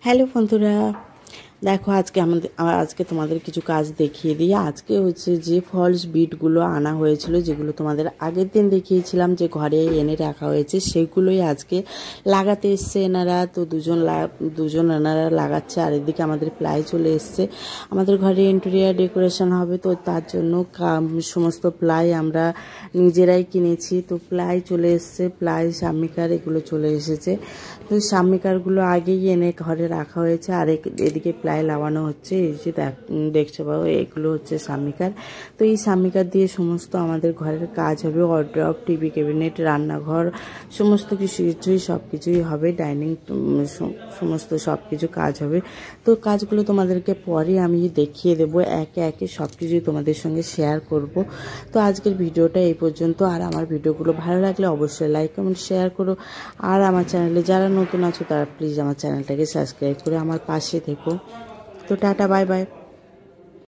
Hello বন্ধুরা, দেখো আজকে তোমাদের কিছু কাজ দেখিয়ে দিই। আজকে হচ্ছে যে ফলস বিটগুলো আনা হয়েছিল, যেগুলো তোমাদের আগের দিন দেখিয়েছিলাম যে ঘরে এনে রাখা হয়েছে, সেগুলোই আজকে লাগাতে এসছে এনারা। তো দুজন এনারা লাগাচ্ছে, আর এদিকে আমাদের প্লাই চলে এসছে। আমাদের ঘরে ইন্টেরিয়ার ডেকোরেশন হবে, তো তার জন্য সমস্ত প্লাই আমরা নিজেরাই কিনেছি। তো প্লাই চলে এসছে, প্লাই সামিকার এগুলো চলে এসেছে। তো সামিকারগুলো আগেই এনে ঘরে রাখা হয়েছে, আর এদিকে প্লাই লাগানো হচ্ছে। এই যে দেখছো বাবু, এগুলো হচ্ছে সামিকার। তো এই সামিকার দিয়ে সমস্ত আমাদের ঘরের কাজ হবে। ওয়ারড্রপ, টিভি ক্যাবিনেট, রান্নাঘর, সমস্ত সব কিছুই হবে। ডাইনিং, সমস্ত সব কিছু কাজ হবে। তো কাজগুলো তোমাদেরকে পরে আমি দেখিয়ে দেবো, একে একে সব কিছুই তোমাদের সঙ্গে শেয়ার করব। তো আজকের ভিডিওটা এই পর্যন্ত। আর আমার ভিডিওগুলো ভালো লাগলে অবশ্যই লাইক কমেন্ট শেয়ার করো। আর আমার চ্যানেলে যারা নতুন আছো তারা প্লিজ আমার চ্যানেলটাকে সাবস্ক্রাইব করে আমার পাশে থেকো। তো টাটা, বাই বাই।